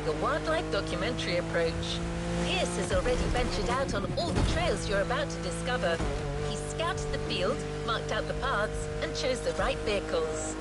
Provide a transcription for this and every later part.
a wildlife documentary approach. Pierce has already ventured out on all the trails you're about to discover. He scouted the field, marked out the paths, and chose the right vehicles.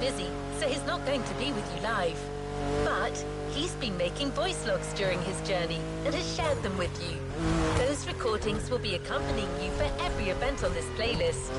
Busy, so he's not going to be with you live. But he's been making voice logs during his journey and has shared them with you. Those recordings will be accompanying you for every event on this playlist.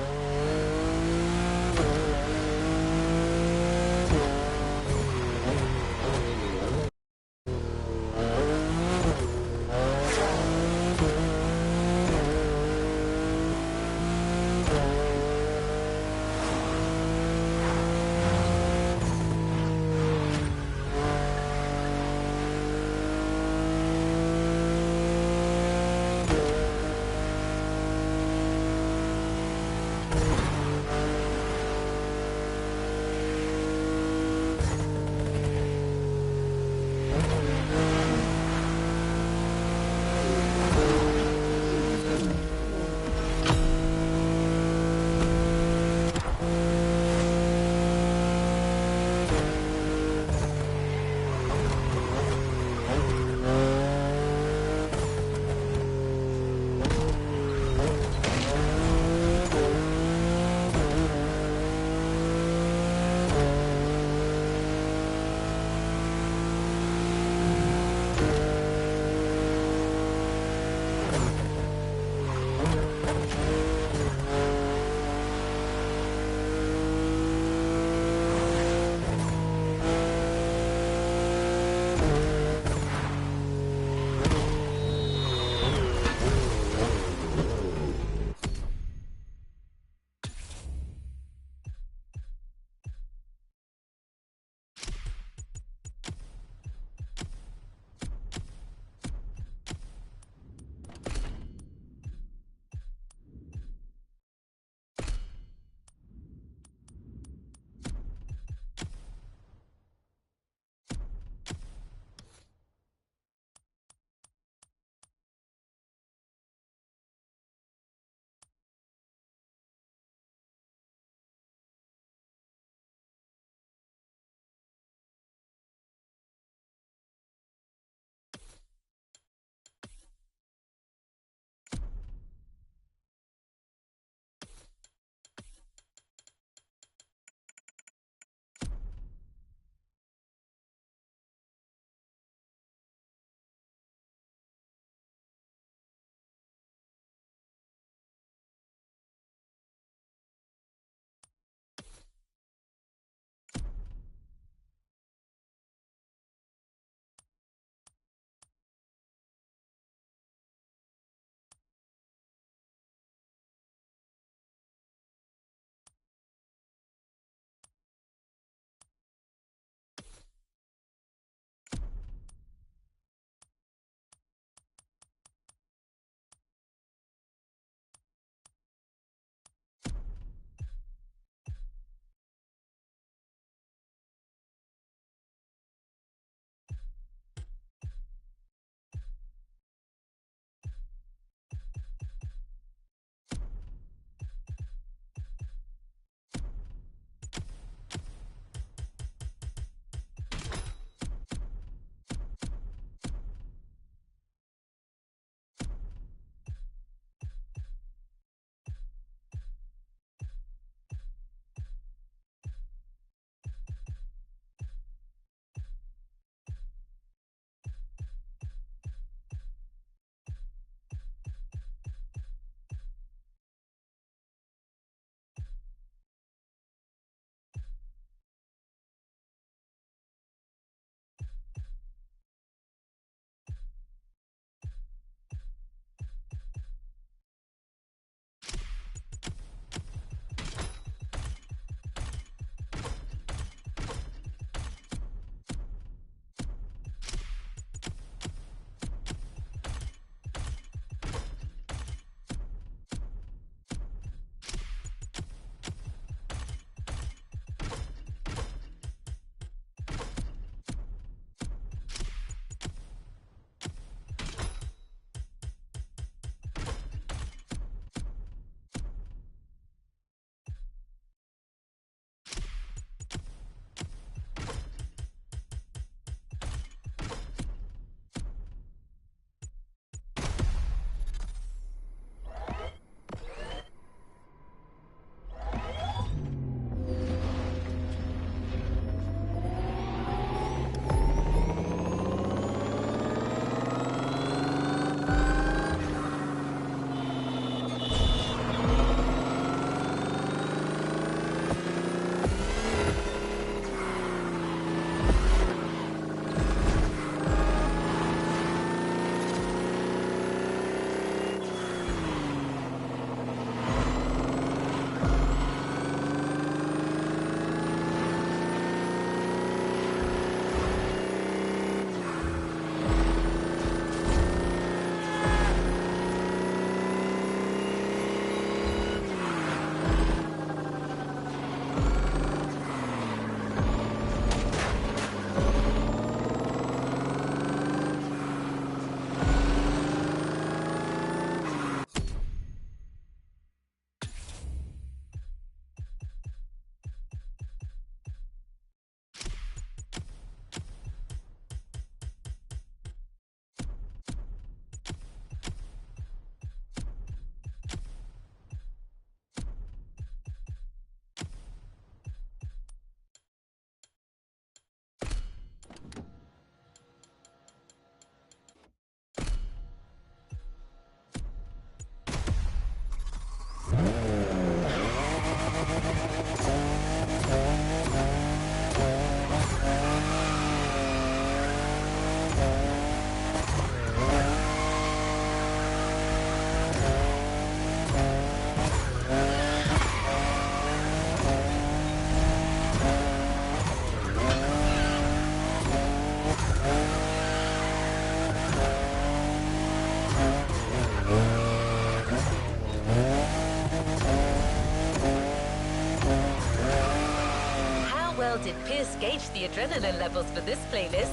well did Pierce gauge the adrenaline levels for this playlist.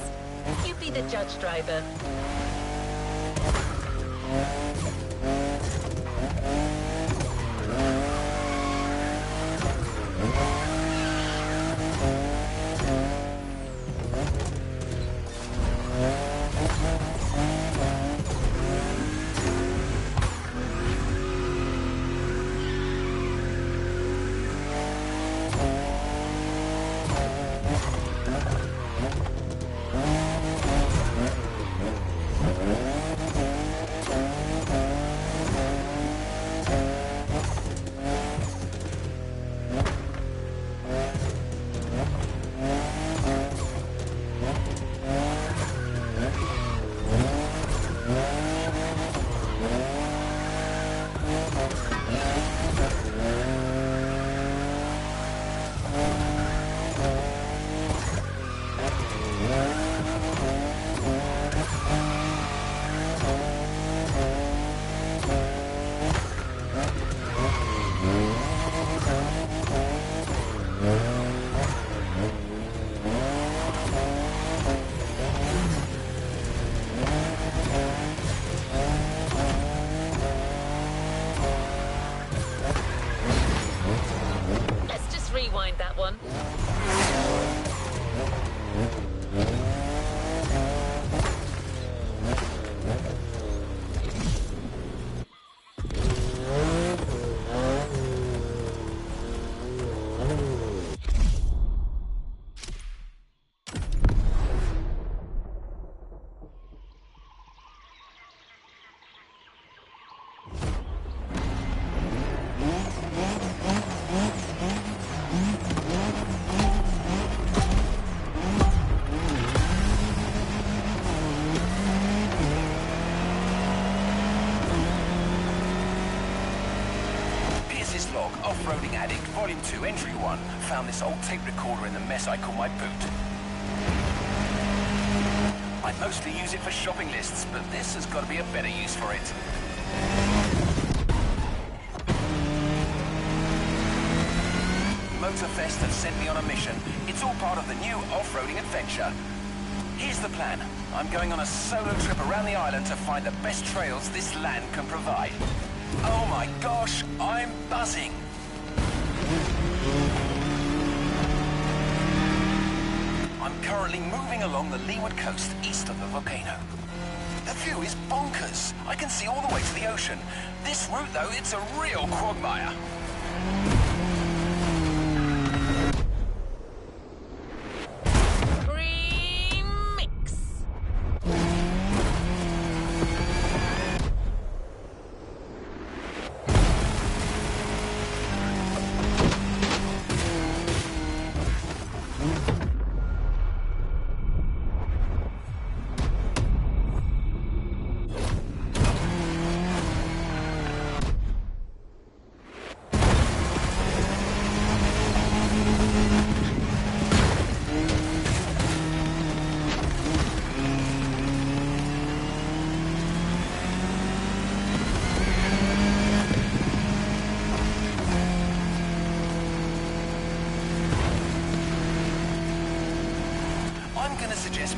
You be the judge, driver. Rewind that one. Off-roading Addict, Volume 2, Entry 1. Found this old tape recorder in the mess I call my boot. I mostly use it for shopping lists, but this has got to be a better use for it. Motorfest have sent me on a mission. It's all part of the new off-roading adventure. Here's the plan. I'm going on a solo trip around the island to find the best trails this land can provide. Oh my gosh, I'm buzzing! I'm currently moving along the leeward coast east of the volcano. The view is bonkers. I can see all the way to the ocean. This route, though, it's a real quagmire.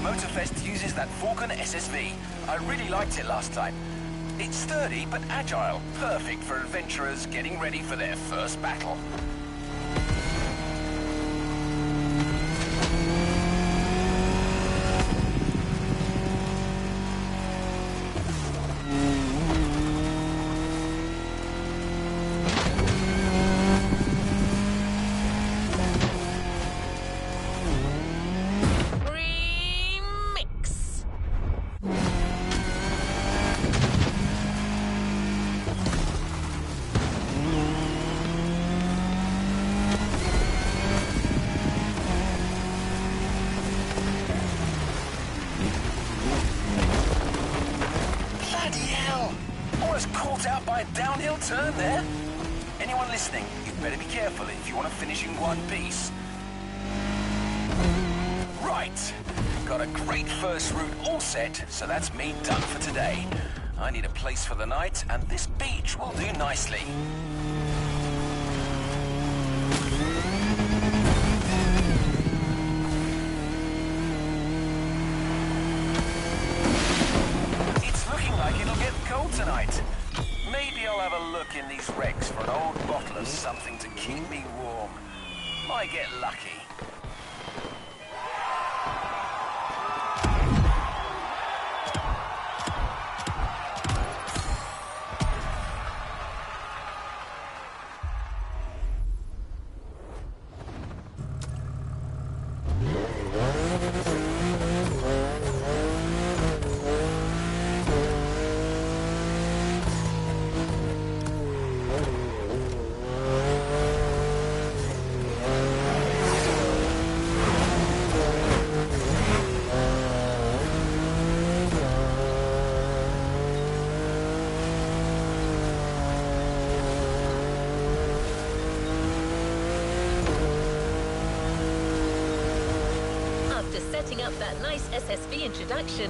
Motorfest uses that Falcon SSV. I really liked it last time. It's sturdy but agile, perfect for adventurers getting ready for their first battle. Out by a downhill turn there. Anyone listening, you'd better be careful if you want to finish in one piece. Right, got a great first route all set, so that's me done for today. I need a place for the night, and this beach will do nicely. cold tonight. Maybe I'll have a look in these wrecks for an old bottle of something to keep me warm. Might get lucky. Setting up that nice SSV introduction,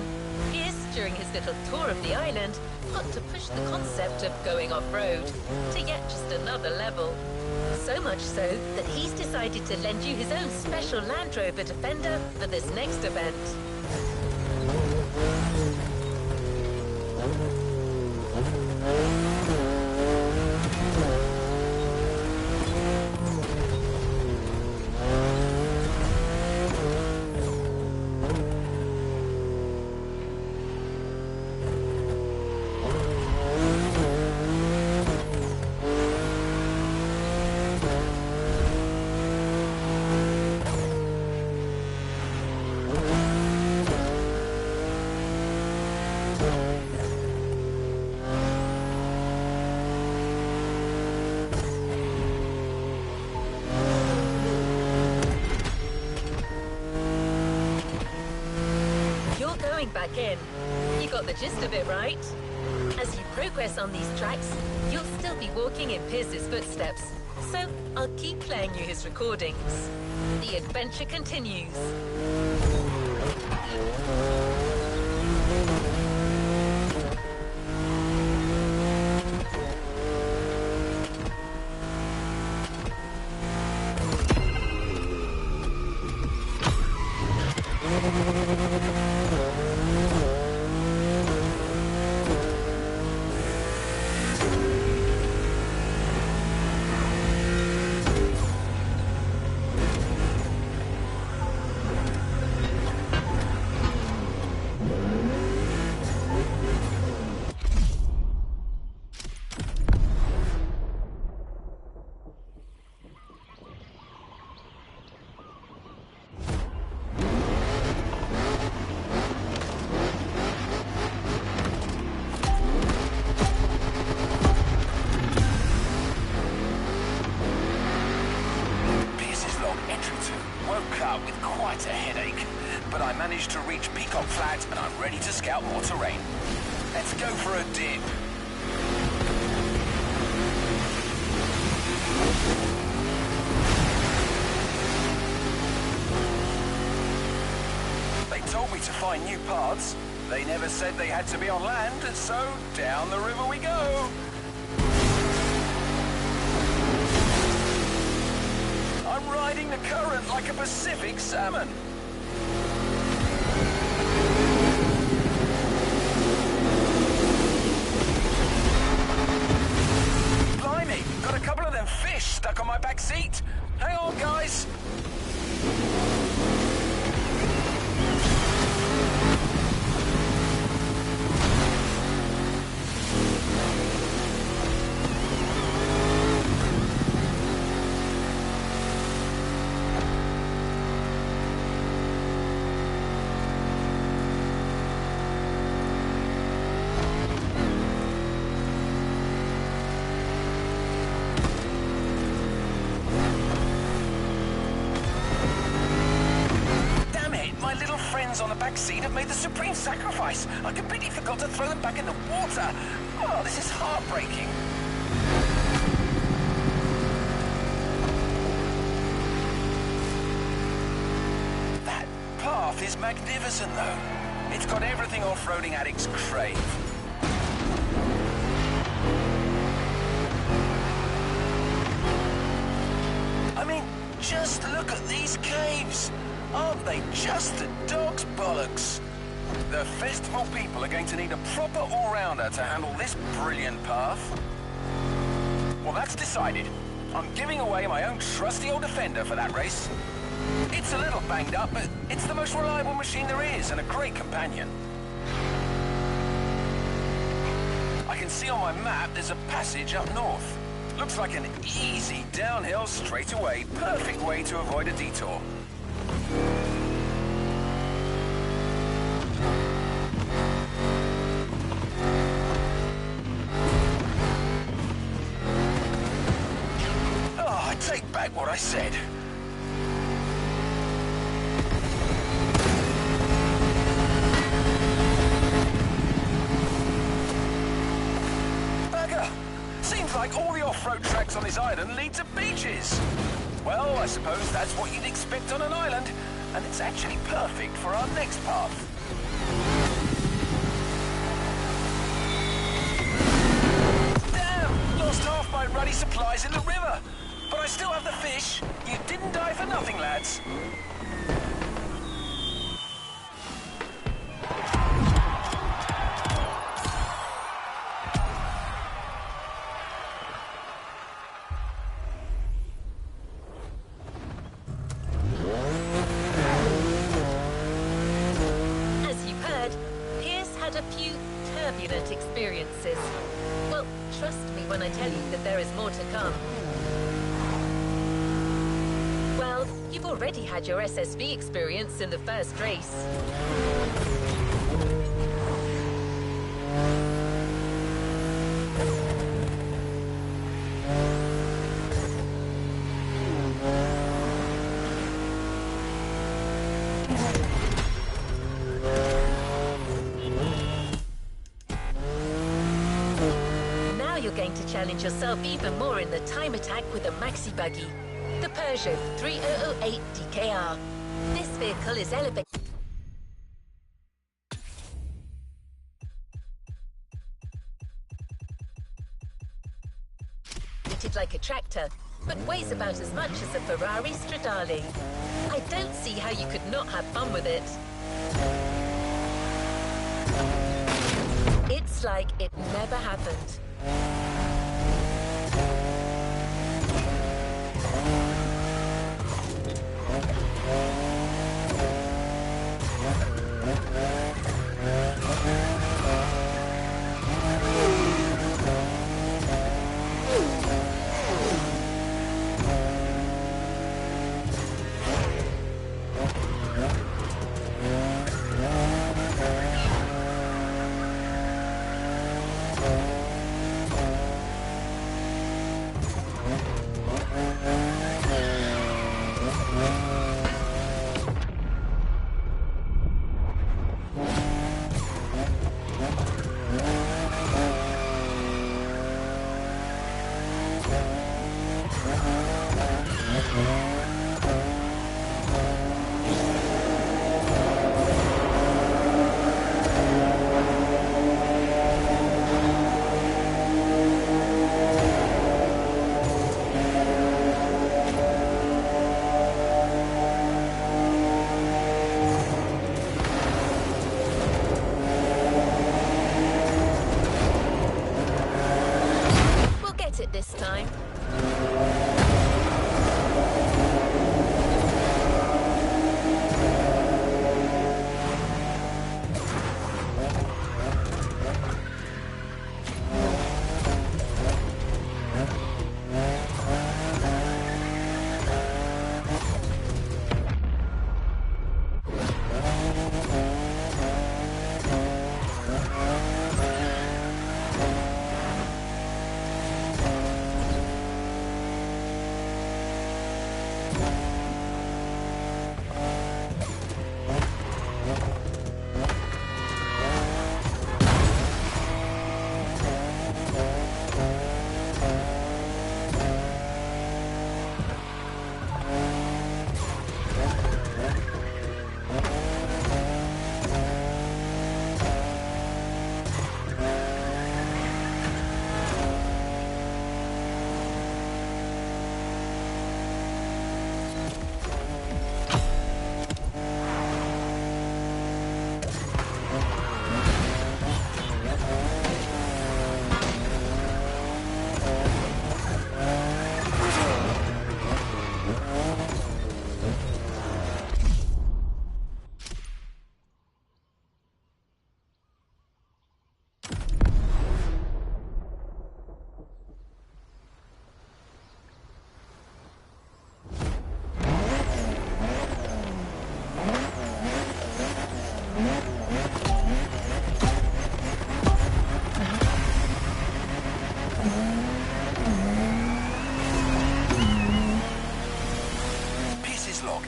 Pierce, during his little tour of the island, got to push the concept of going off-road to yet just another level. So much so that he's decided to lend you his own special Land Rover Defender for this next event. Back in. You got the gist of it, right? As you progress on these tracks, you'll still be walking in Pierce's footsteps, so I'll keep playing you his recordings. The adventure continues. To reach Peacock Flat, and I'm ready to scout more terrain. Let's go for a dip. They told me to find new paths. They never said they had to be on land, so down the river we go. I'm riding the current like a Pacific salmon. Got a couple of them fish stuck on my back seat. Hang on, guys. On the back seat have made the supreme sacrifice. I completely forgot to throw them back in the water. Oh, this is heartbreaking. That path is magnificent, though. It's got everything off-roading addicts crave. I mean, just look at these caves. Aren't they just a dog's bollocks? The festival people are going to need a proper all-rounder to handle this brilliant path. Well, that's decided. I'm giving away my own trusty old Defender for that race. It's a little banged up, but it's the most reliable machine there is and a great companion. I can see on my map there's a passage up north. Looks like an easy downhill straightaway, perfect way to avoid a detour. Oh, I take back what I said. Seems like all the off-road tracks on this island lead to beaches. Well, I suppose that's what you'd expect on an island, and it's actually perfect for our next path. Damn! Lost half my ruddy supplies in the river. But I still have the fish. You didn't die for nothing, lads. A few turbulent experiences. Well, trust me when I tell you that there is more to come. Well, you've already had your SSV experience in the first race. You're going to challenge yourself even more in the time attack with a maxi buggy, the Peugeot 3008 DKR. This vehicle is elevated like a tractor, but weighs about as much as a Ferrari Stradale. I don't see how you could not have fun with it. It's like it never happened.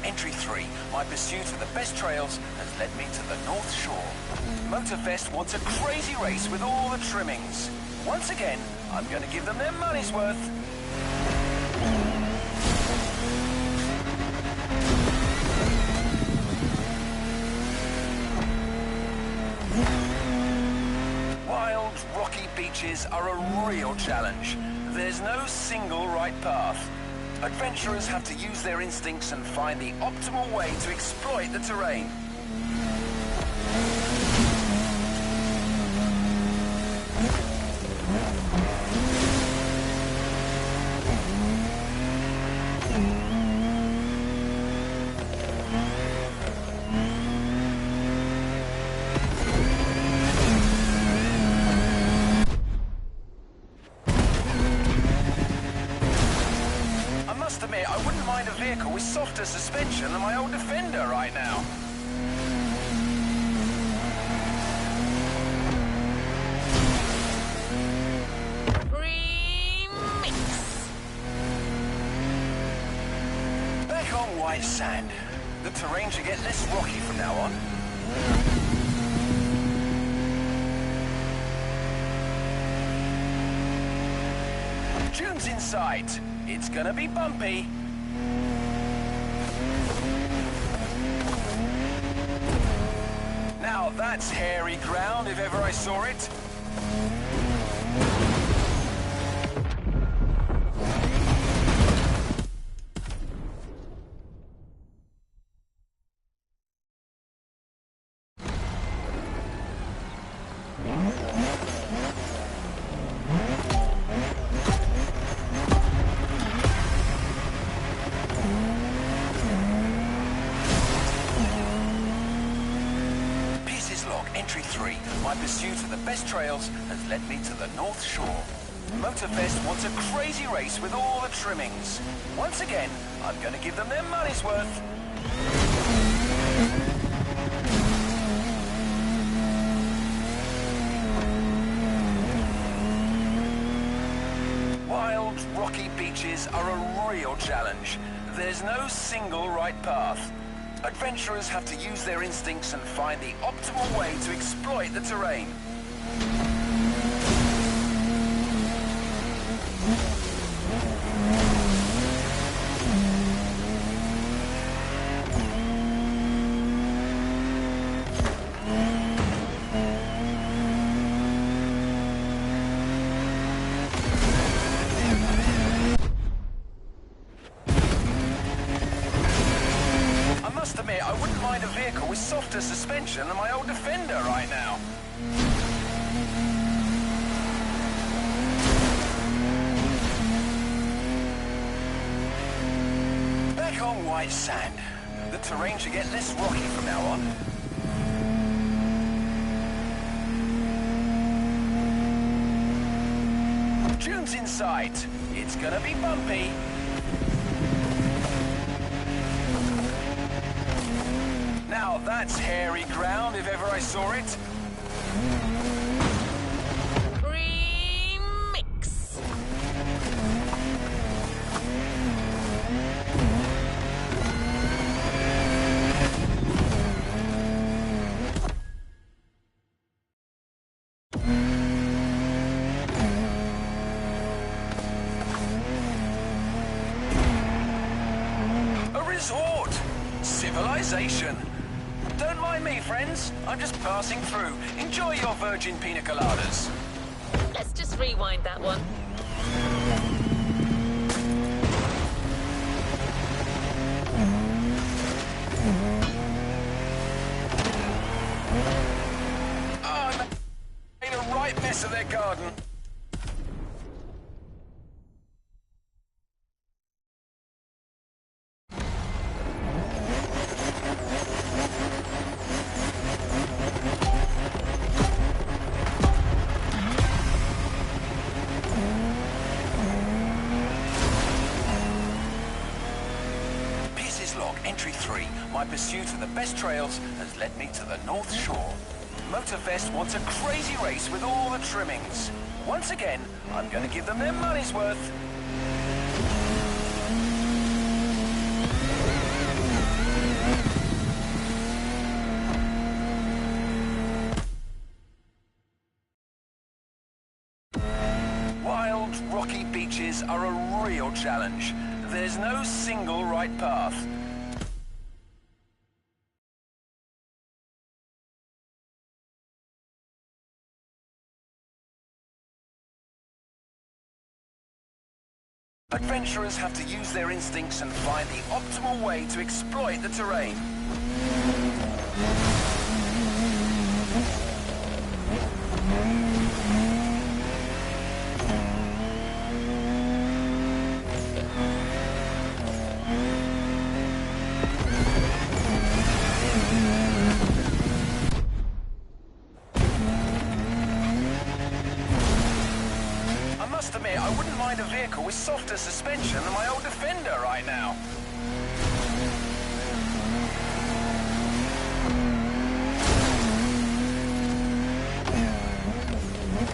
Entry 3. My pursuit of the best trails has led me to the North Shore. Motorfest wants a crazy race with all the trimmings. Once again, I'm going to give them their money's worth. Wild, rocky beaches are a real challenge. There's no single right path. Adventurers have to use their instincts and find the optimal way to exploit the terrain. I wouldn't mind a vehicle with softer suspension than my old Defender right now. Remix. Back on white sand. The terrain should get less rocky from now on. Dunes in sight. It's gonna be bumpy. Now that's hairy ground if ever I saw it. Entry 3. My pursuit of the best trails has led me to the North Shore. Motorfest wants a crazy race with all the trimmings. Once again, I'm going to give them their money's worth. Wild, rocky beaches are a real challenge. There's no single right path. Adventurers have to use their instincts and find the optimal way to exploit the terrain. I wouldn't mind a vehicle with softer suspension than my old Defender right now. Back on white sand. The terrain should get less rocky from now on. Dunes in sight. It's gonna be bumpy. Now that's hairy ground if ever I saw it. Remix. A resort. Civilization. Don't mind me, friends. I'm just passing through. Enjoy your virgin pina coladas. Let's just rewind that one. Oh, they made a right mess of their garden. Entry 3. My pursuit of the best trails has led me to the North Shore. Motorfest wants a crazy race with all the trimmings. Once again, I'm going to give them their money's worth. Wild, rocky beaches are a real challenge. There's no single right path. Adventurers have to use their instincts and find the optimal way to exploit the terrain. I must admit, I wouldn't mind a vehicle with softer suspension than my old Defender right now.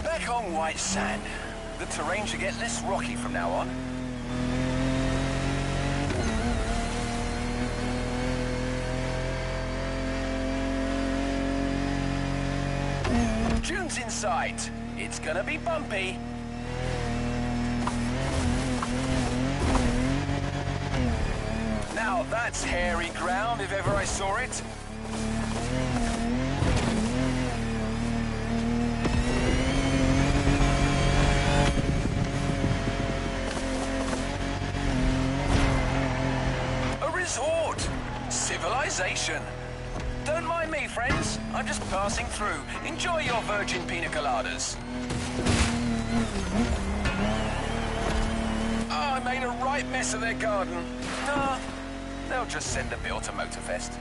Back on white sand. The terrain should get less rocky from now on. Dunes in sight. It's gonna be bumpy. Now that's hairy ground if ever I saw it. A resort. Civilization. Don't mind me, friends. I'm just passing through. Enjoy your virgin pina coladas. Oh, I made a right mess of their garden. Nah. They'll just send a bill to Motorfest.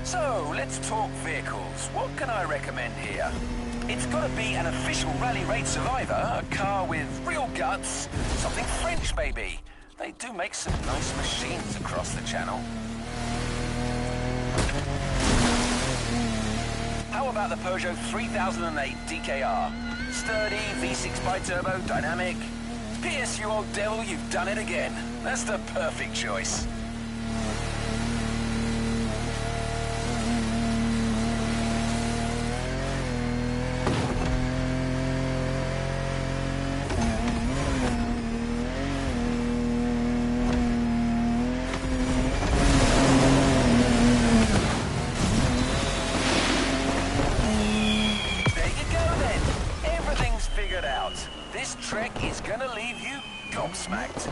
So, let's talk vehicles. What can I recommend here? It's gotta be an official rally raid survivor, a car with real guts, something French maybe. They do make some nice machines across the channel. How about the Peugeot 3008 DKR? Sturdy, V6 bi-turbo, dynamic. Pierce, you old devil, you've done it again. That's the perfect choice. This trek is gonna leave you gobsmacked.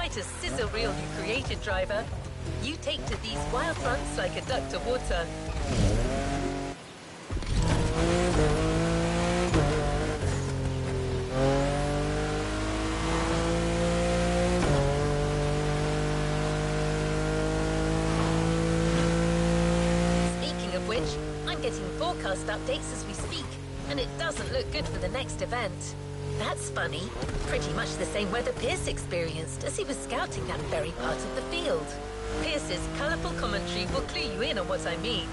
A sizzle reel you created, driver. You take to these wild fronts like a duck to water. Speaking of which, I'm getting forecast updates as we speak, and it doesn't look good for the next event. That's funny. Pretty much the same weather Pierce experienced as he was scouting that very part of the field. Pierce's colourful commentary will clue you in on what I mean.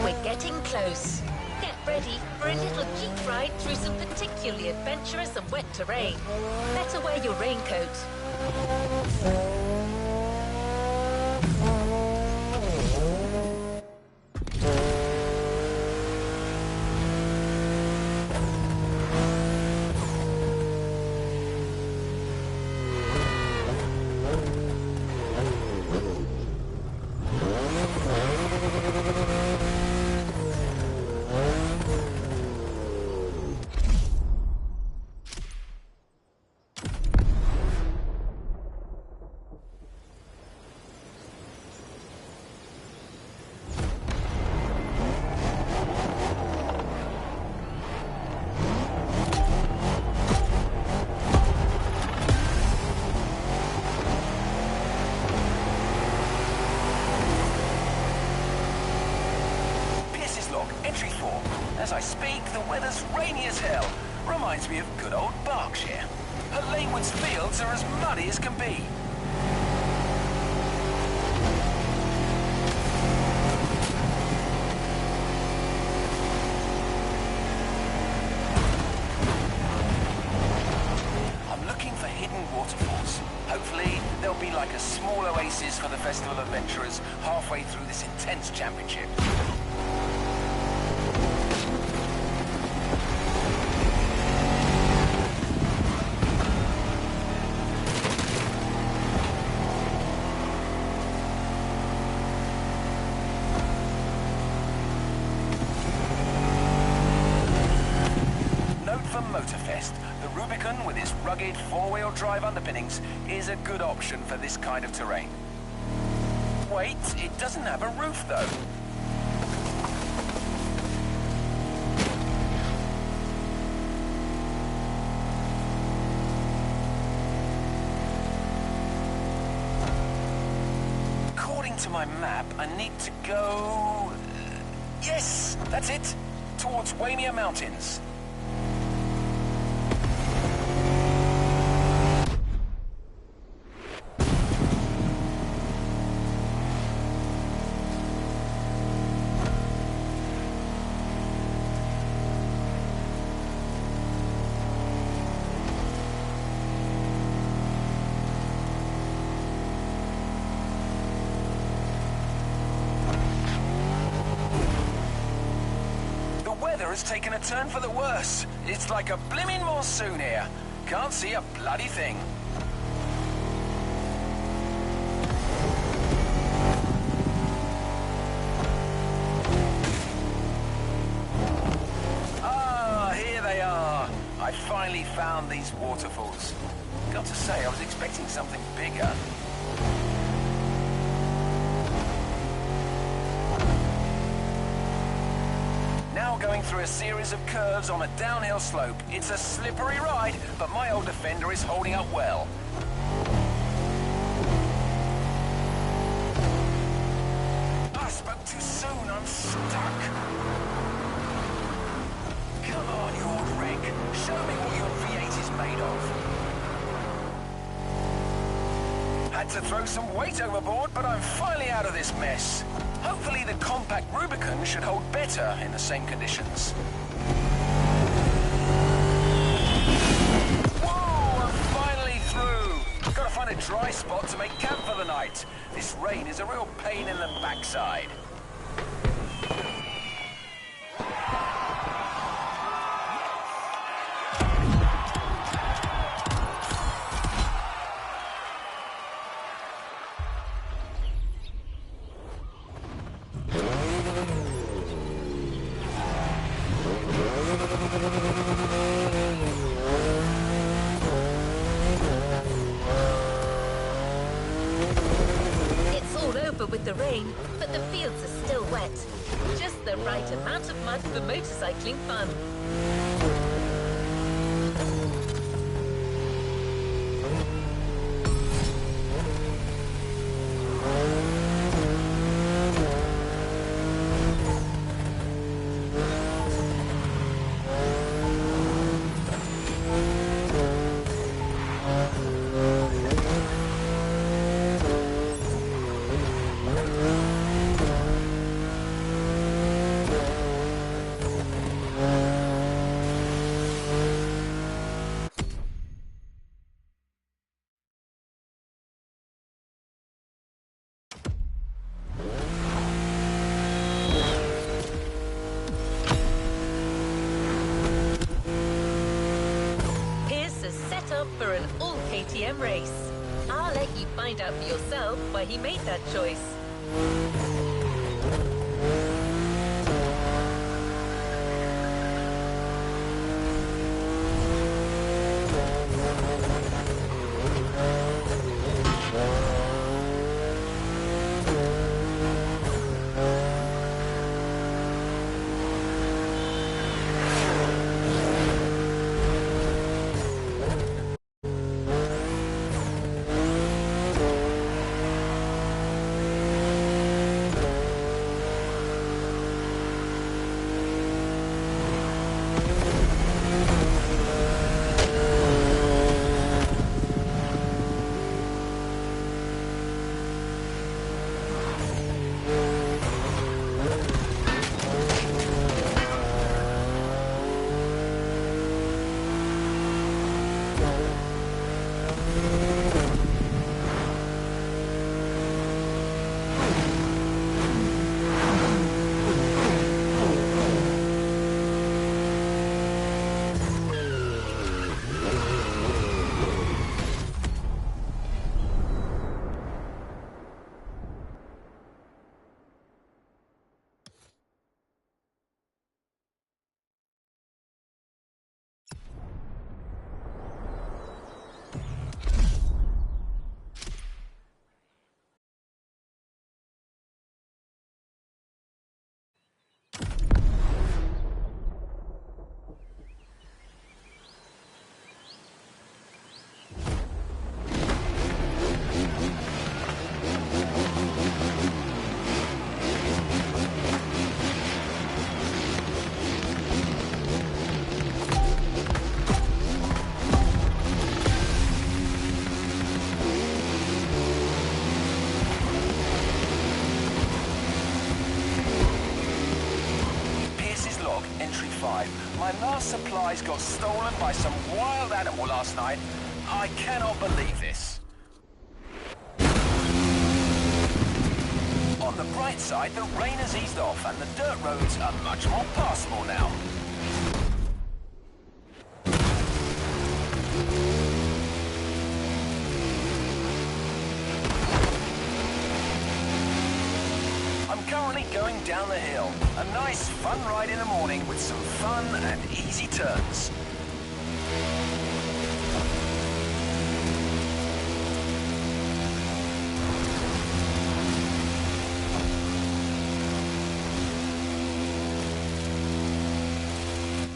We're getting close. Get ready for a little jeep ride through some particularly adventurous and wet terrain. Better wear your raincoat. Entry 4. As I speak, the weather's rainy as hell. Reminds me of good old Berkshire. Her Lanewood's fields are as muddy as can be. I'm looking for hidden waterfalls. Hopefully, there'll be like a small oasis for the festival adventurers halfway through this intense championship. Motorfest. The Rubicon, with its rugged four-wheel drive underpinnings, is a good option for this kind of terrain. Wait, it doesn't have a roof though. According to my map, I need to go... yes, that's it! Towards Waimea Mountains. Has taken a turn for the worse. It's like a blimmin' monsoon here. Can't see a bloody thing. Ah, here they are. I finally found these waterfalls. Got to say, I was expecting something bigger. Going through a series of curves on a downhill slope. It's a slippery ride, but my old Defender is holding up well. I spoke too soon, I'm stuck. Come on, you old wreck. Show me what your V8 is made of. Had to throw some weight overboard, but I'm finally out of this mess. Hopefully the compact Rubicon should hold better in the same conditions. Whoa, I'm finally through. Gotta find a dry spot to make camp for the night. This rain is a real pain in the backside. damper with the rain, but the fields are still wet. Just the right amount of mud for motorcycling fun. Up for an all KTM race. I'll let you find out for yourself why he made that choice. My last supplies got stolen by some wild animal last night. I cannot believe this. On the bright side, the rain has eased off and the dirt roads are much more passable now. Currently going down the hill. A nice fun ride in the morning with some fun and easy turns.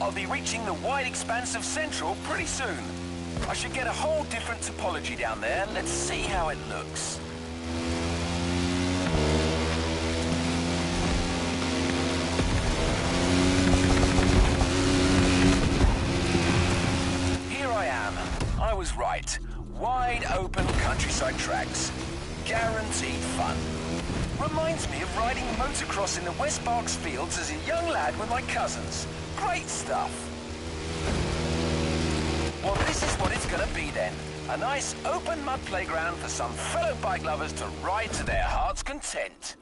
I'll be reaching the wide expanse of Central pretty soon. I should get a whole different topology down there. Let's see how it looks. I was right. Wide open countryside tracks. Guaranteed fun. Reminds me of riding motocross in the West Berks fields as a young lad with my cousins. Great stuff. Well, this is what it's gonna be then. A nice open mud playground for some fellow bike lovers to ride to their heart's content.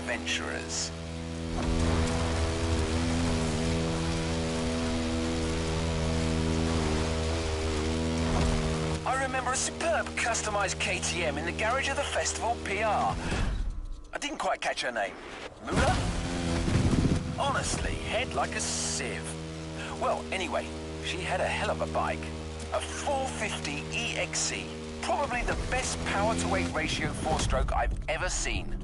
adventurers. I remember a superb customized KTM in the garage of the festival PR. I didn't quite catch her name. Mula? Honestly, head like a sieve. Well, anyway, she had a hell of a bike. A 450 EXC. Probably the best power-to-weight ratio four-stroke I've ever seen.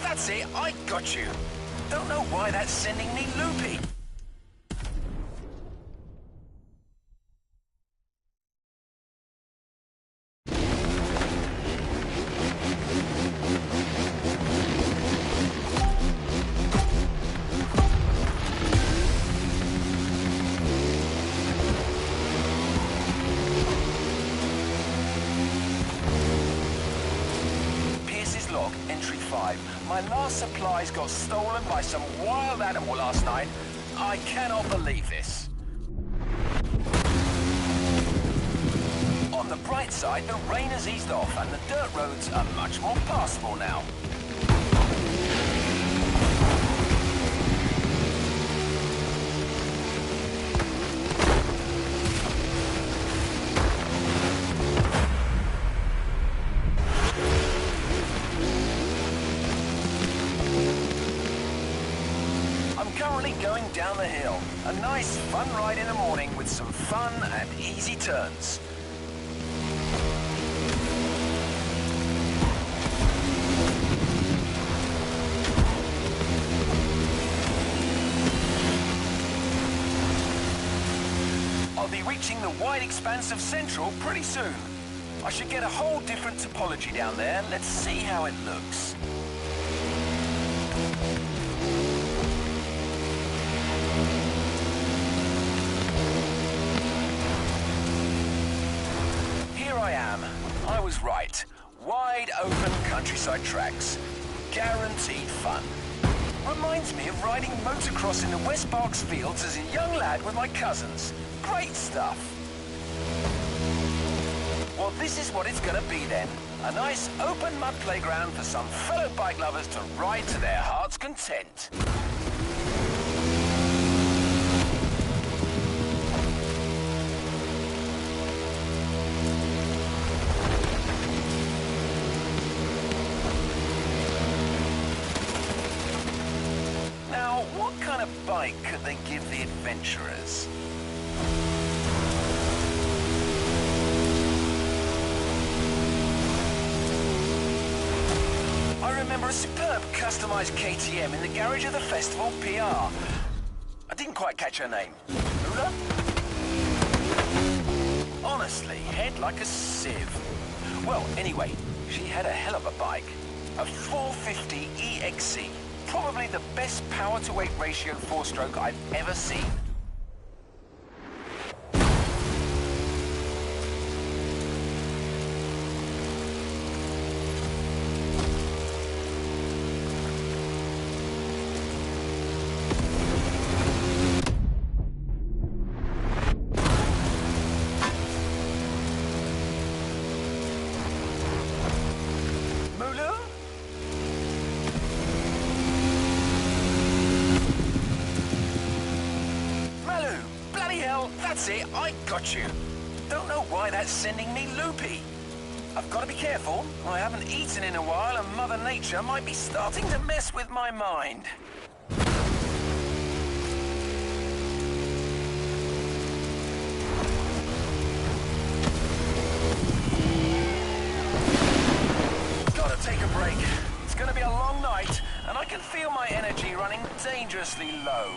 That's it, I got you. Don't know why that's sending me loopy. Entry 5. My last supplies got stolen by some wild animal last night. I cannot believe this. On the bright side, the rain has eased off and the dirt roads are much more passable now. Going down the hill. A nice, fun ride in the morning with some fun and easy turns. I'll be reaching the wide expanse of Central pretty soon. I should get a whole different topology down there. Let's see how it looks. I was right. Wide open countryside tracks. Guaranteed fun. Reminds me of riding motocross in the West Berks fields as a young lad with my cousins. Great stuff. Well, this is what it's gonna be then. A nice open mud playground for some fellow bike lovers to ride to their heart's content. What kind of bike could they give the adventurers? I remember a superb customized KTM in the garage of the festival PR. I didn't quite catch her name. Mula? Honestly, head like a sieve. Well, anyway, she had a hell of a bike. A 450 EXC. Probably the best power-to-weight ratio four-stroke I've ever seen. That's it, I got you. Don't know why that's sending me loopy. I've got to be careful. I haven't eaten in a while and Mother Nature might be starting to mess with my mind. Gotta take a break. It's gonna be a long night and I can feel my energy running dangerously low.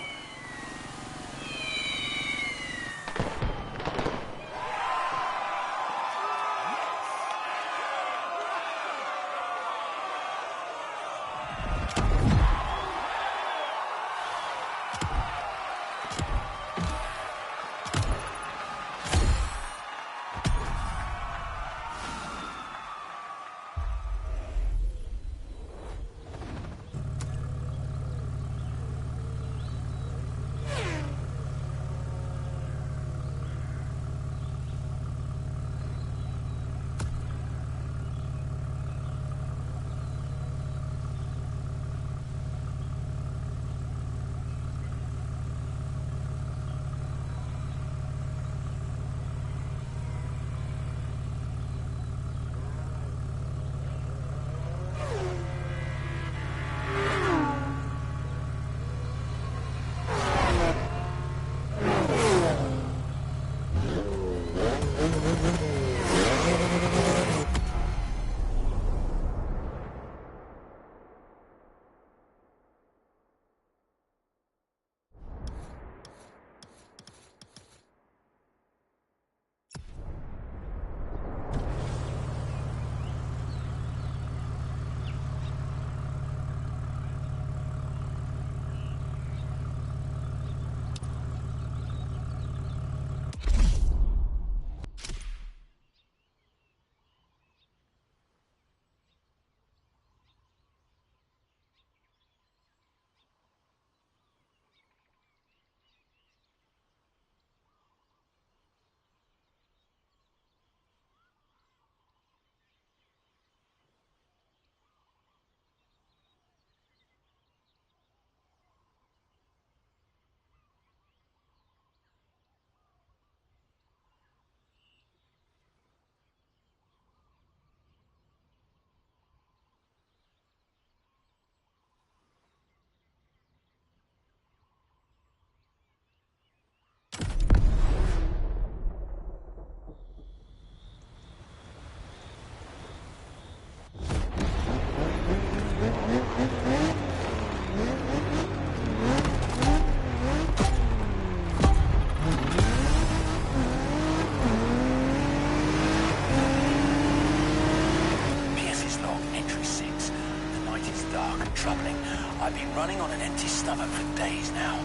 troubling. I've been running on an empty stomach for days now.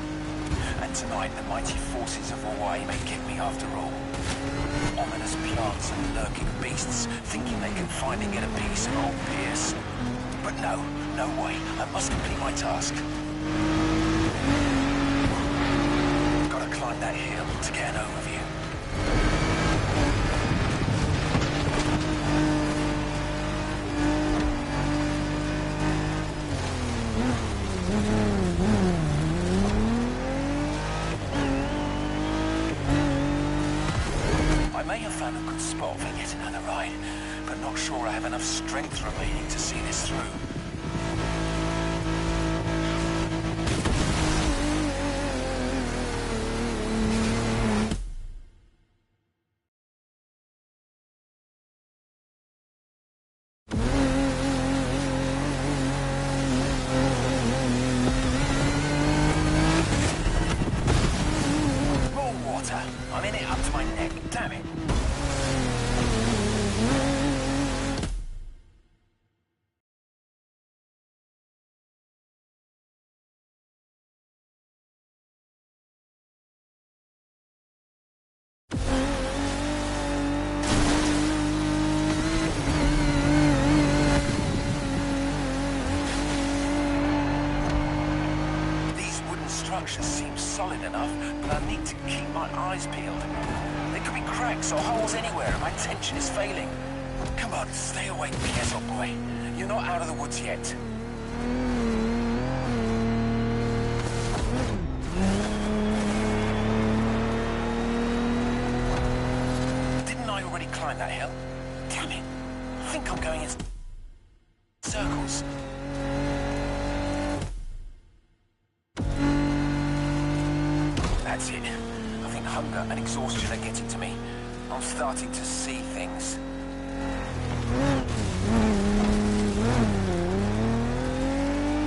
And tonight, the mighty forces of Hawaii may get me after all. Ominous plants and lurking beasts, thinking they can finally get a piece of old Pierce. But no way. I must complete my task. Gotta climb that hill to get an overview. I may have found a good spot for yet another ride, but not sure I have enough strength remaining to see this through. More water. I'm in it up to my neck. Damn it. Structure seems solid enough, but I need to keep my eyes peeled. There could be cracks or holes anywhere, and my tension is failing. Come on, stay awake, Pierce, old boy. You're not out of the woods yet. Didn't I already climb that hill? Damn it. I think I'm going in circles. That's it. I think hunger and exhaustion are getting to me. I'm starting to see things.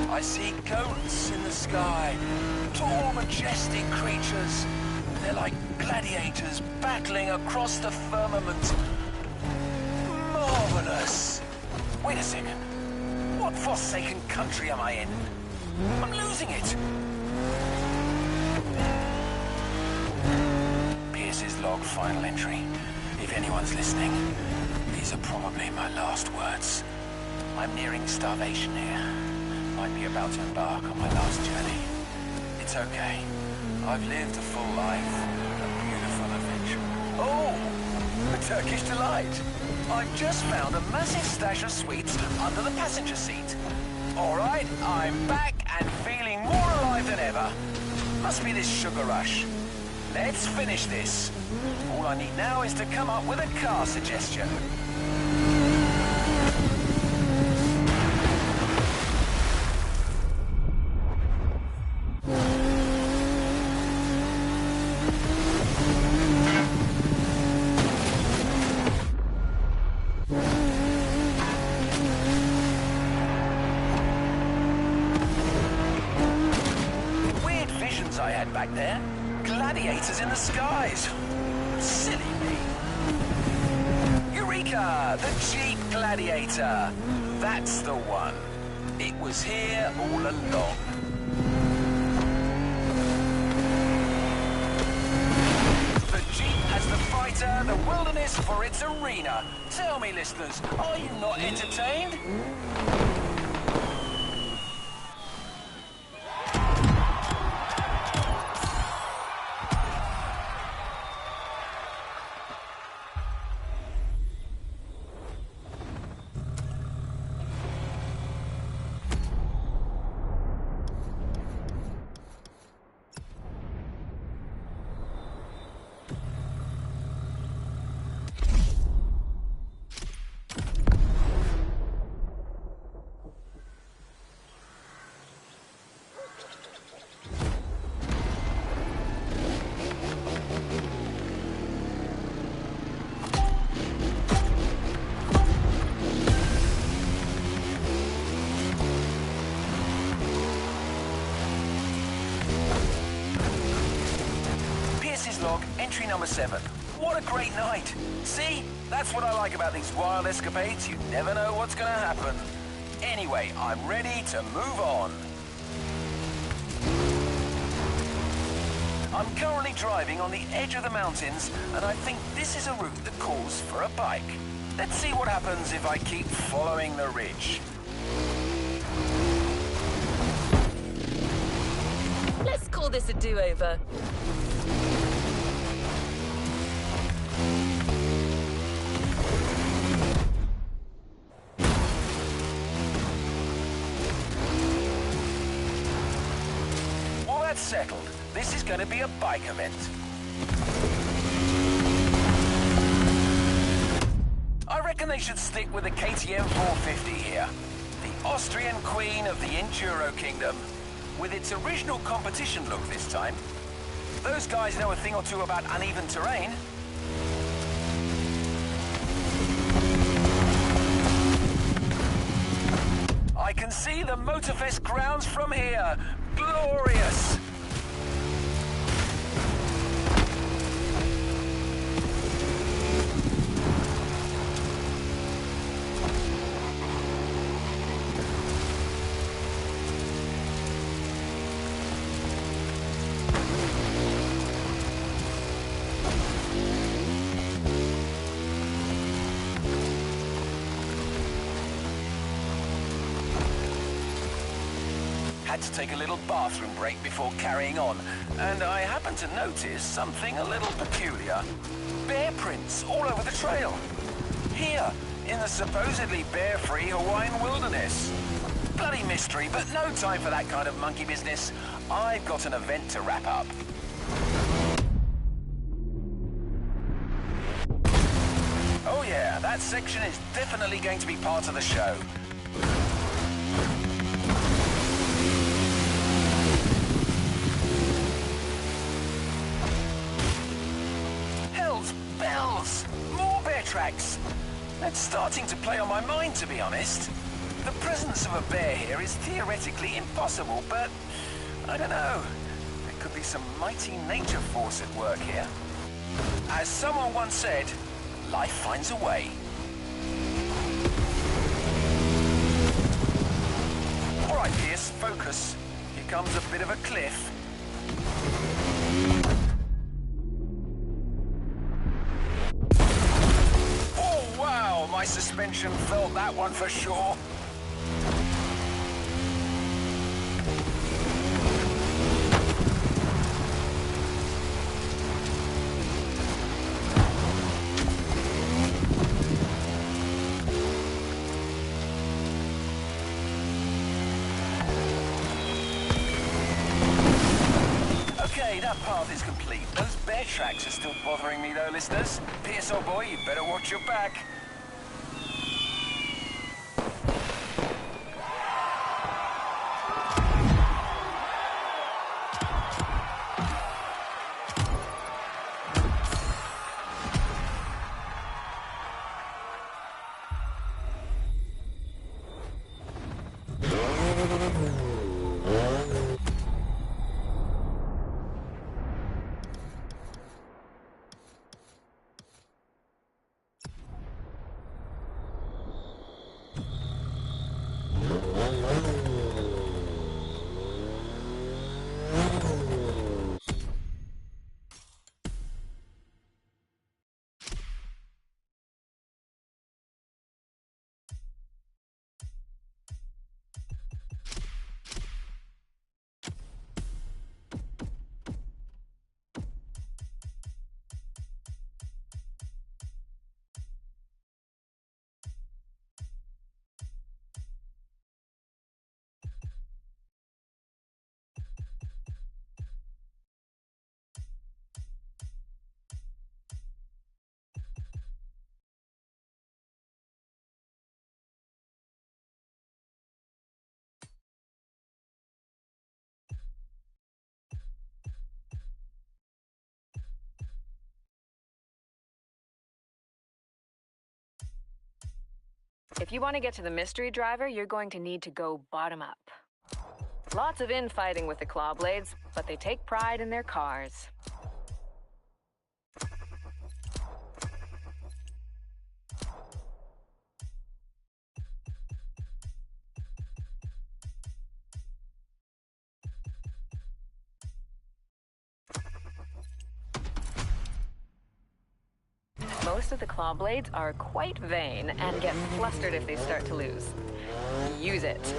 I see goats in the sky. Tall, majestic creatures. They're like gladiators battling across the firmament. Marvelous! Wait a second. What forsaken country am I in? I'm losing it. Pierce's log final entry. If anyone's listening, these are probably my last words. I'm nearing starvation here. Might be about to embark on my last journey. It's okay. I've lived a full life, a beautiful adventure. Oh, a Turkish delight. I've just found a massive stash of sweets under the passenger seat. All right, I'm back and feeling more alive than ever. Must be this sugar rush. Let's finish this. All I need now is to come up with a car suggestion. Weird visions I had back there. Gladiators in the skies. Silly me. Eureka! The Jeep Gladiator. That's the one. It was here all along. The Jeep as the fighter, the wilderness for its arena. Tell me, listeners, are you not entertained? Log, entry number 7. What a great night! See? That's what I like about these wild escapades. You never know what's gonna happen. Anyway, I'm ready to move on. I'm currently driving on the edge of the mountains, and I think this is a route that calls for a bike. Let's see what happens if I keep following the ridge. Let's call this a do-over. Well, that's settled. This is going to be a bike event. I reckon they should stick with the KTM 450 here. The Austrian queen of the Enduro Kingdom, with its original competition look this time. Those guys know a thing or two about uneven terrain. I can see the Motorfest grounds from here. Glorious! Had to take a little bathroom break before carrying on, and I happened to notice something a little peculiar. Bear prints all over the trail. Here, in the supposedly bear-free Hawaiian wilderness. Bloody mystery, but no time for that kind of monkey business. I've got an event to wrap up. Oh yeah, that section is definitely going to be part of the show. Bells! More bear tracks! That's starting to play on my mind, to be honest. The presence of a bear here is theoretically impossible, but I don't know. There could be some mighty nature force at work here. As someone once said, life finds a way. All right, Pierce, focus. Here comes a bit of a cliff. My suspension felt that one for sure. Okay, that path is complete. Those bear tracks are still bothering me though, listeners. Pierce, old boy, you'd better watch your back. If you want to get to the mystery driver, you're going to need to go bottom up. Lots of infighting with the Clawblades, but they take pride in their cars. most of the claw blades are quite vain and get flustered if they start to lose. Use it.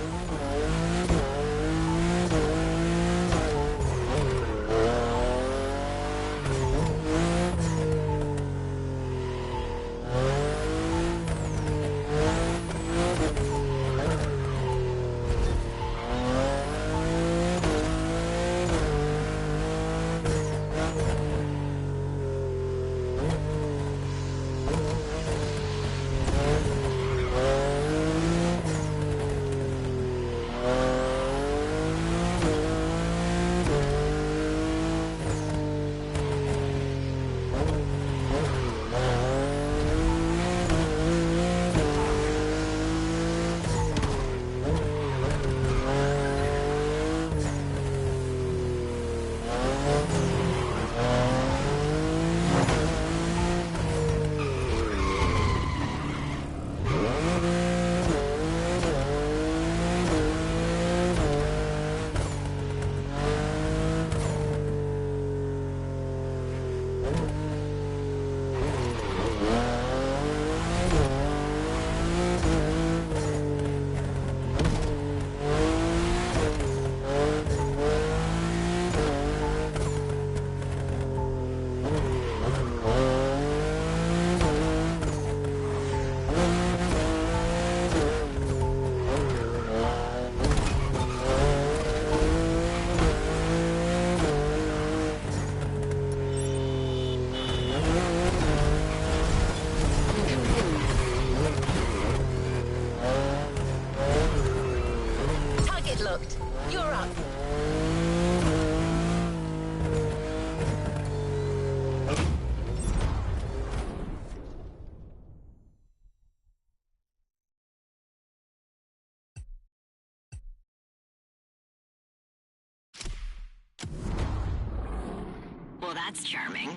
Well, that's charming.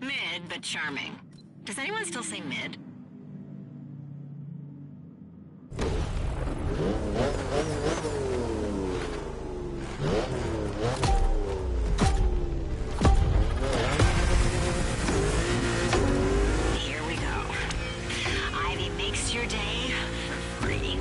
Mid, but charming. Does anyone still say mid? Here we go. Ivy makes your day for free.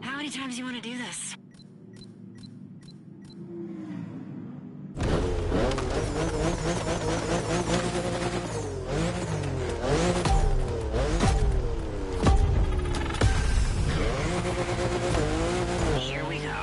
How many times do you want to do this? Here we go.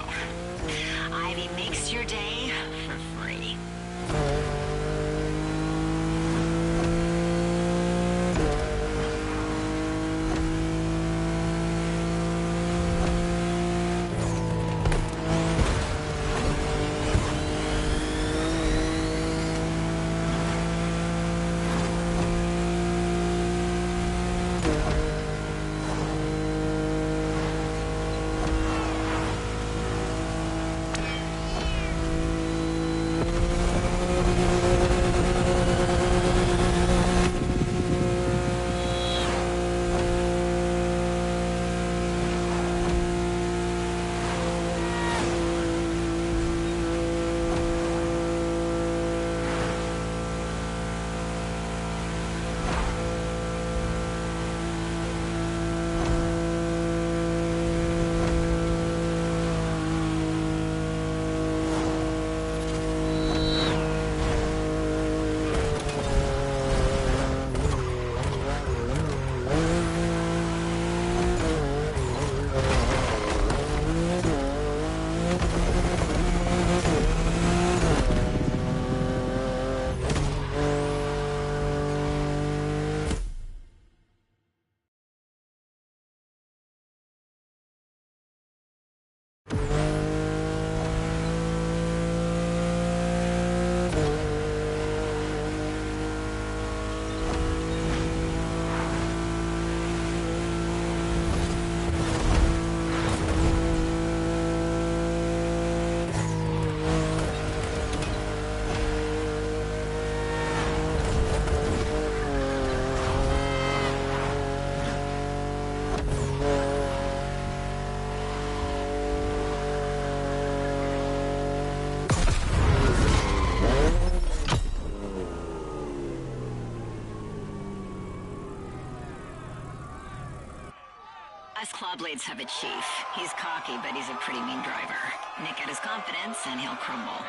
Clawblades have a chief. He's cocky, but he's a pretty mean driver. Nick at his confidence, and he'll crumble.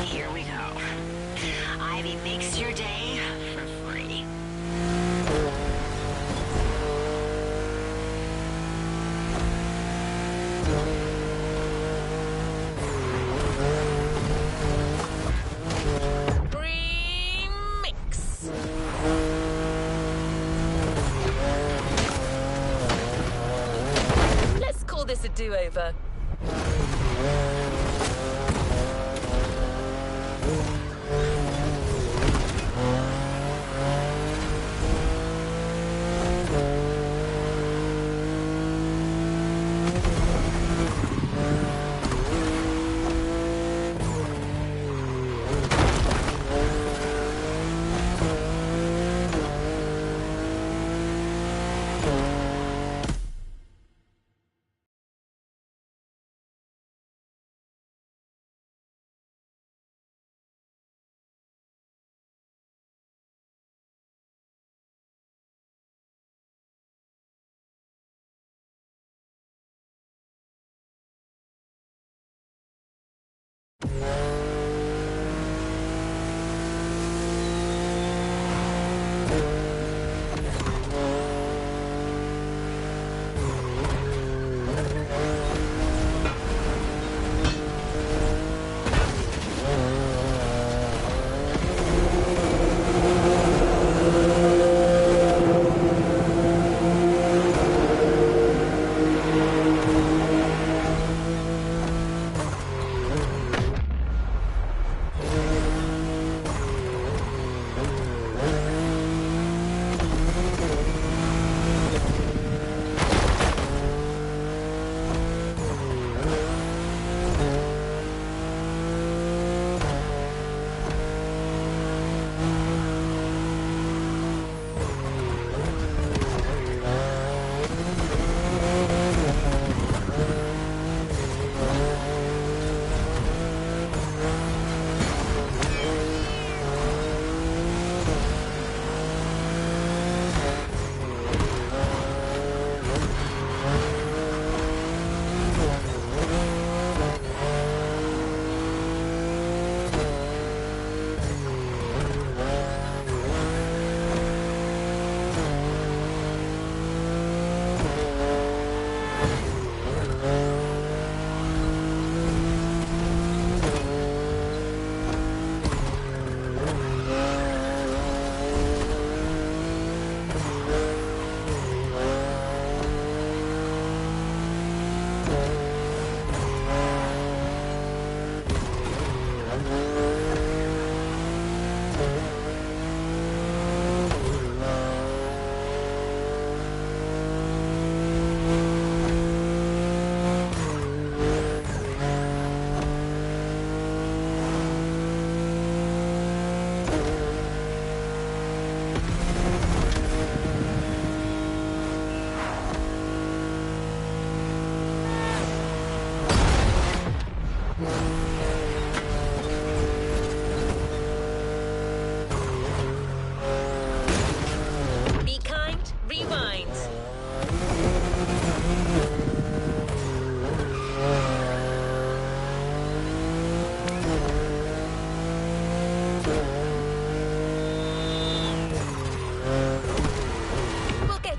Here we go. Ivy makes your day for free. Remix. Let's call this a do-over.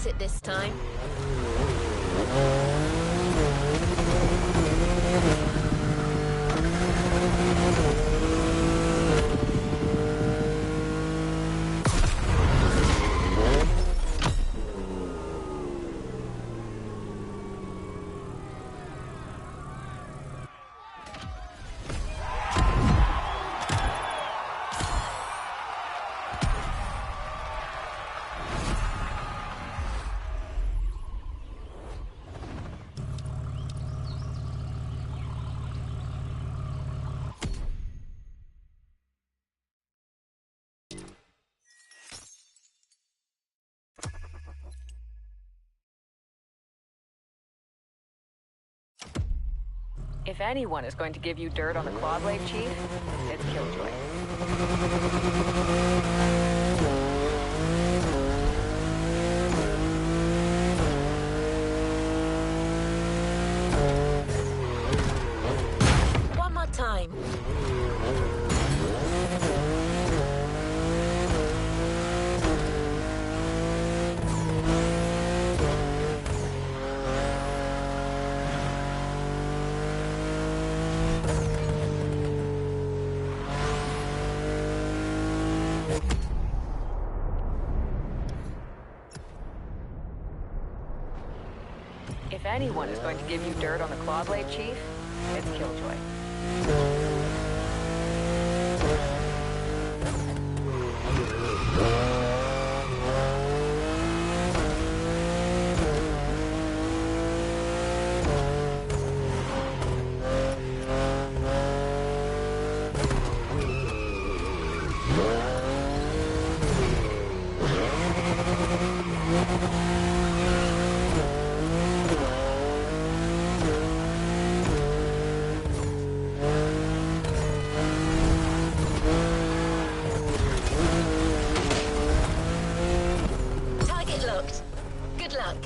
it this time. If anyone is going to give you dirt on the Clawblade Chief, it's Killjoy. One more time. If anyone is going to give you dirt on the Clawblade Chief, it's Killjoy. Target locked. Good luck.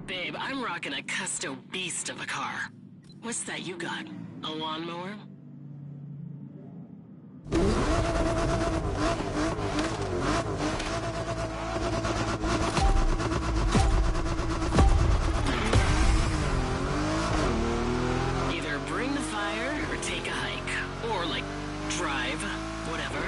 Babe, I'm rocking a custo beast of a car. What's that you got? A lawnmower? Either bring the fire or take a hike. Or, like, drive. Whatever.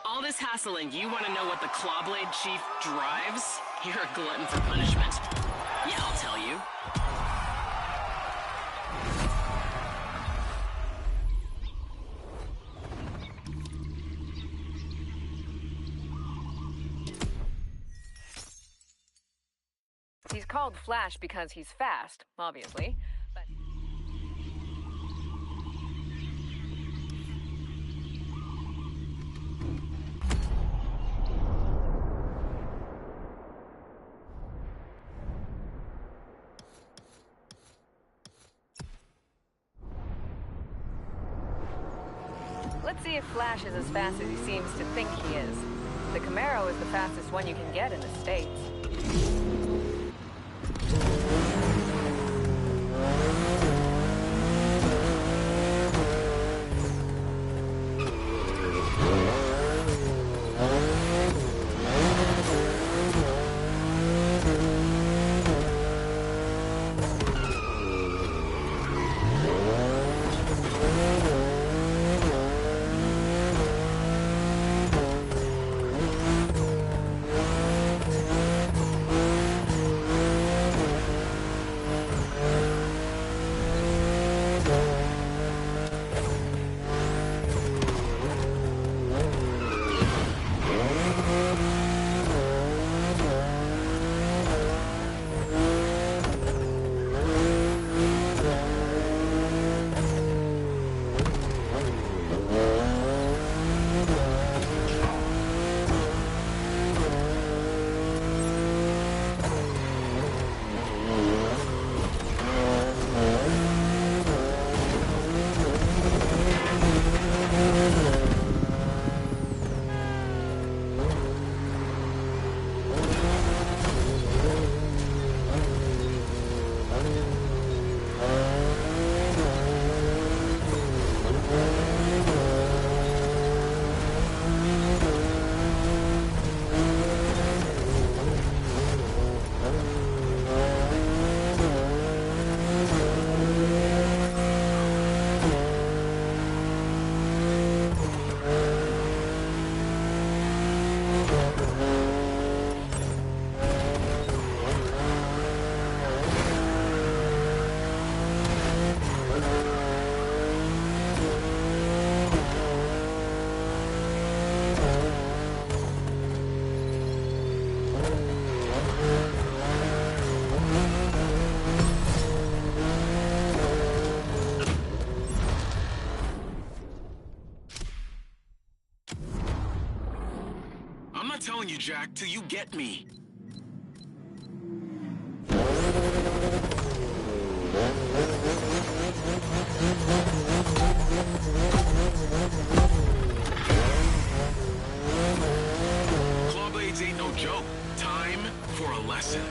All this hassle and you want to know what the Clawblade Chief drives? You're a glutton for punishment. Yeah, I'll tell you. called Flash because he's fast, obviously. But let's see if Flash is as fast as he seems to think he is. The Camaro is the fastest one you can get in the States. I'm not telling you, Jack, till you get me. Claw blades ain't no joke. Time for a lesson.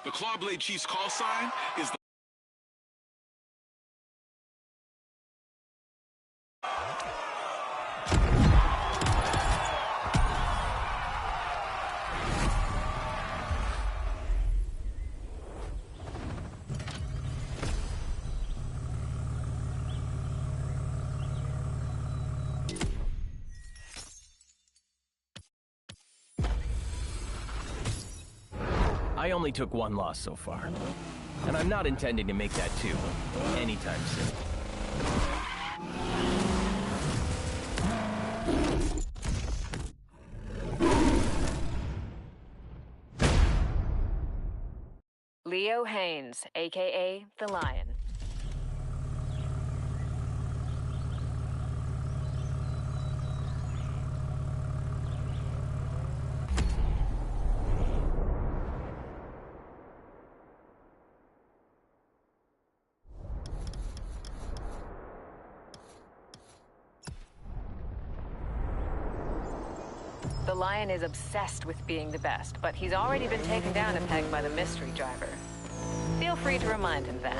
The Clawblade Chief's call sign is the... I only took one loss so far, and I'm not intending to make that two anytime soon. Leo Haynes, aka the Lion. The Lion is obsessed with being the best, but he's already been taken down a peg by the mystery driver. Feel free to remind him that.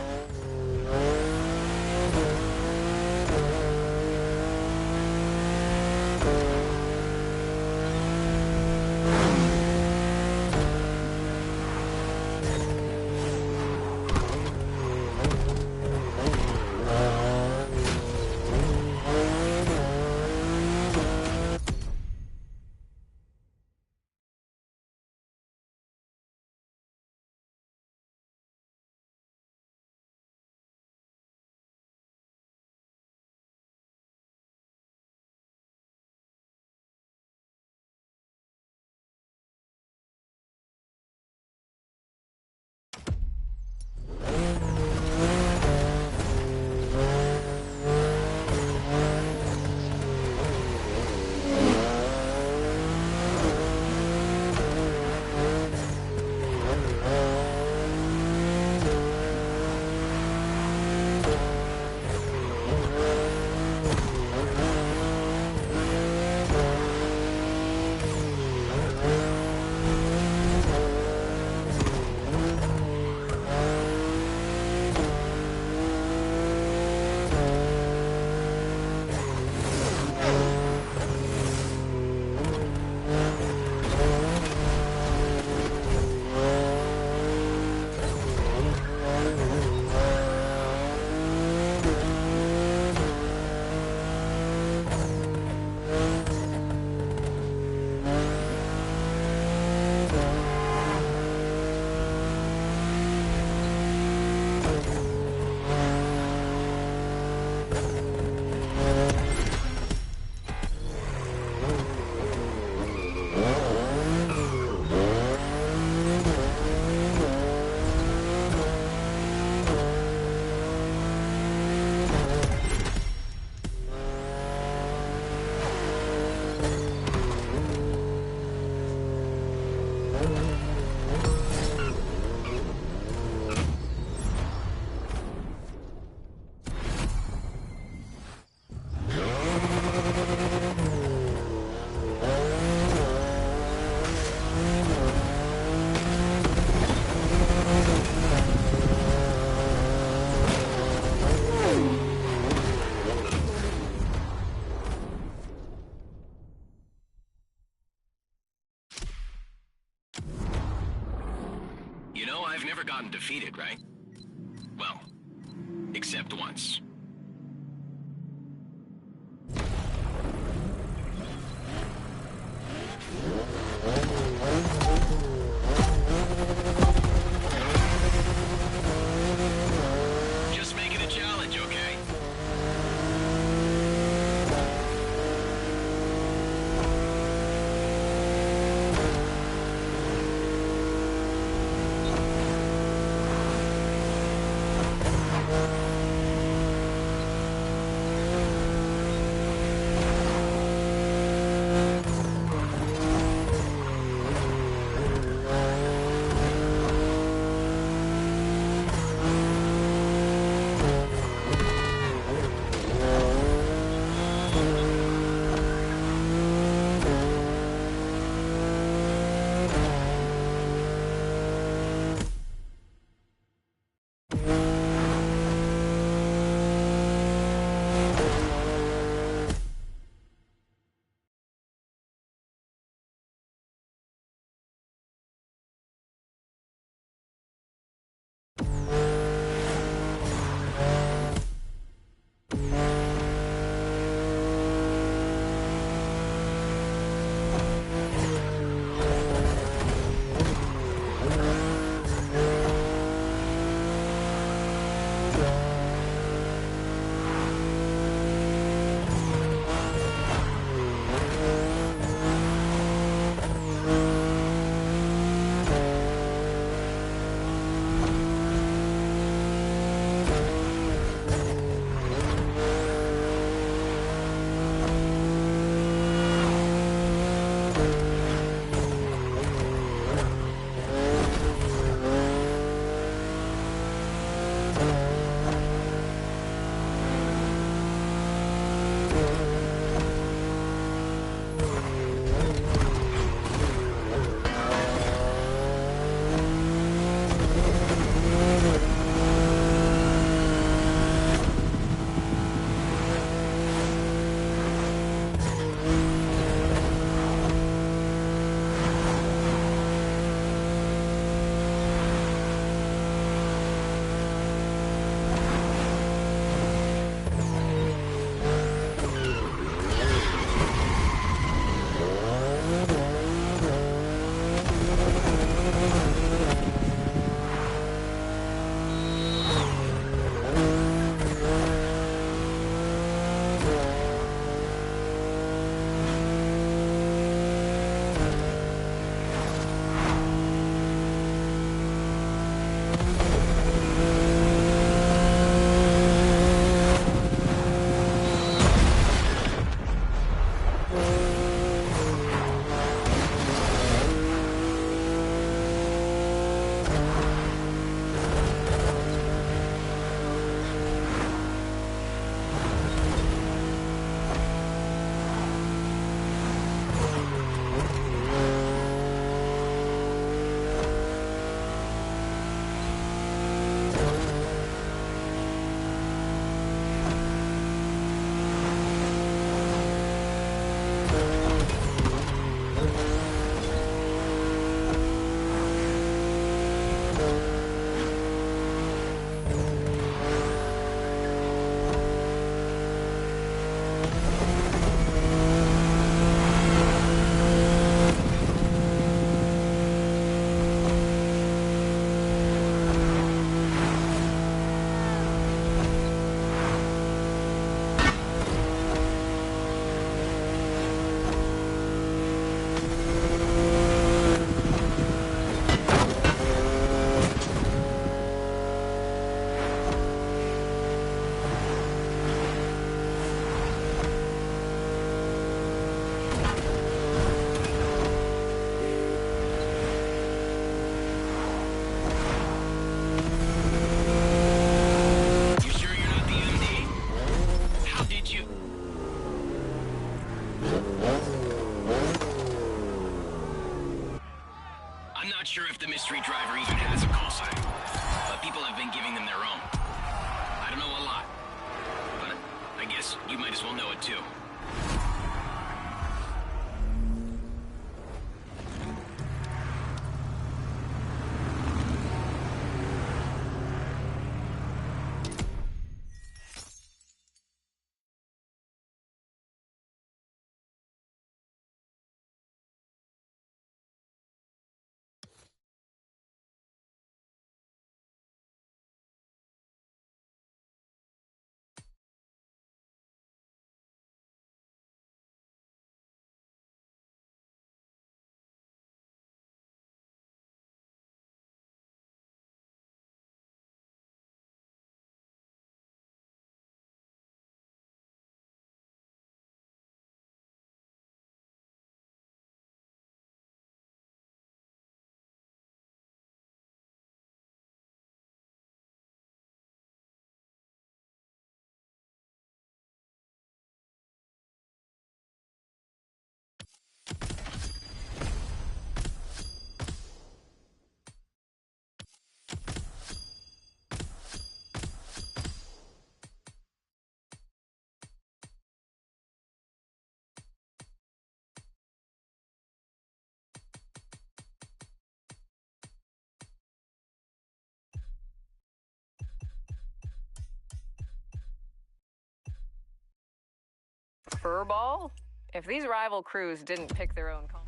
You know, I've never gotten defeated, right? Well, except once. Just make it a challenge, okay? I'm not sure if the mystery driver even has a call sign, but people have been giving them their own. I don't know a lot, but I guess you might as well know it too. Furball? If these rival crews didn't pick their own call.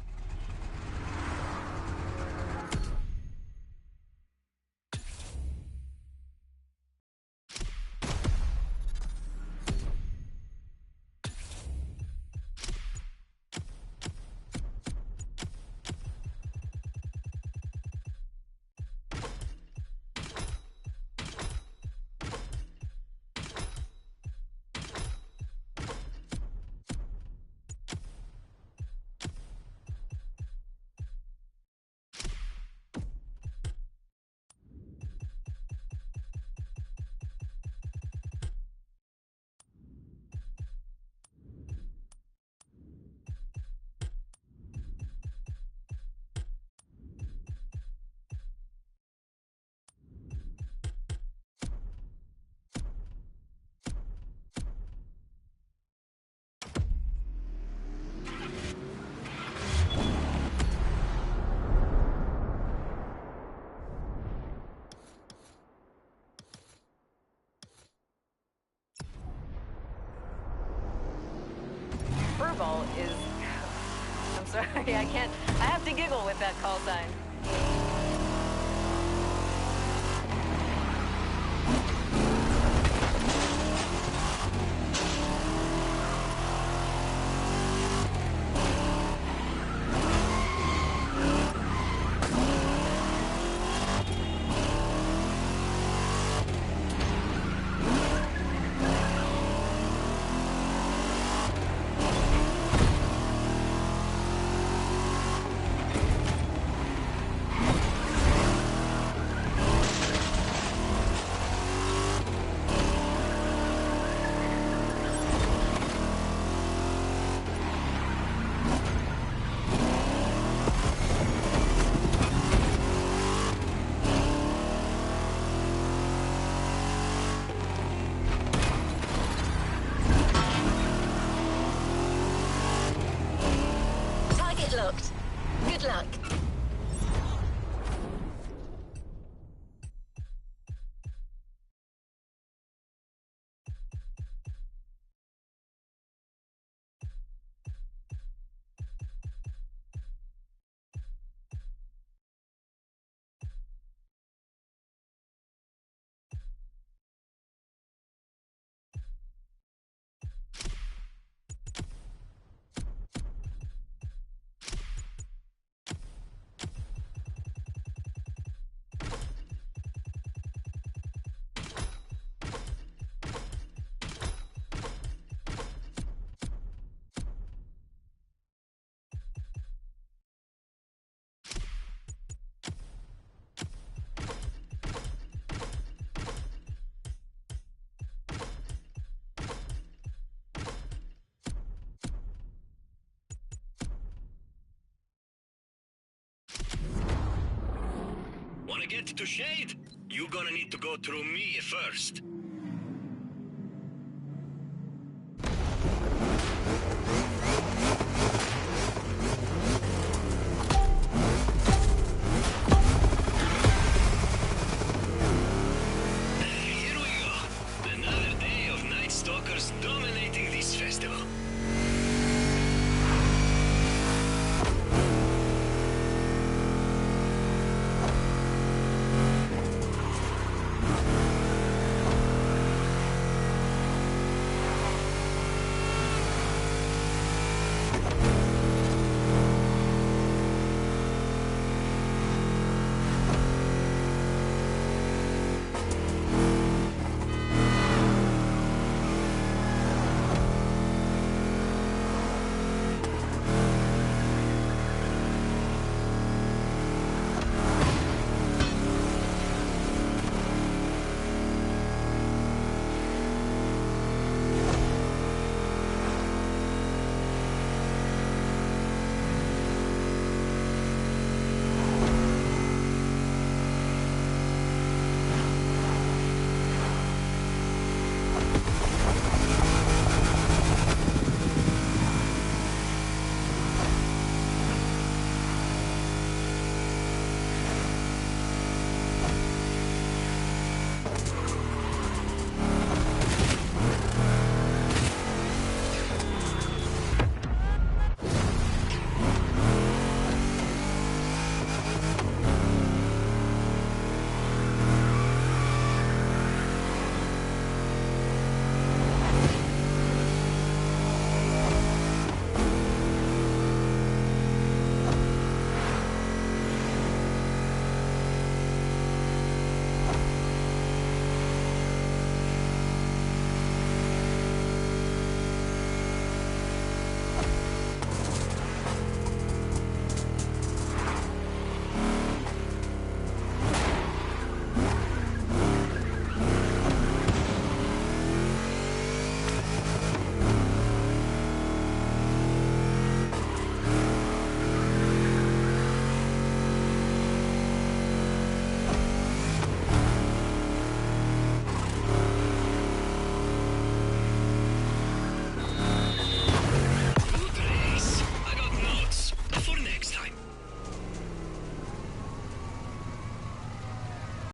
Furball is... I'm sorry, I can't... I have to giggle with that call sign. Wanna get to Shade? You gonna need to go through me first.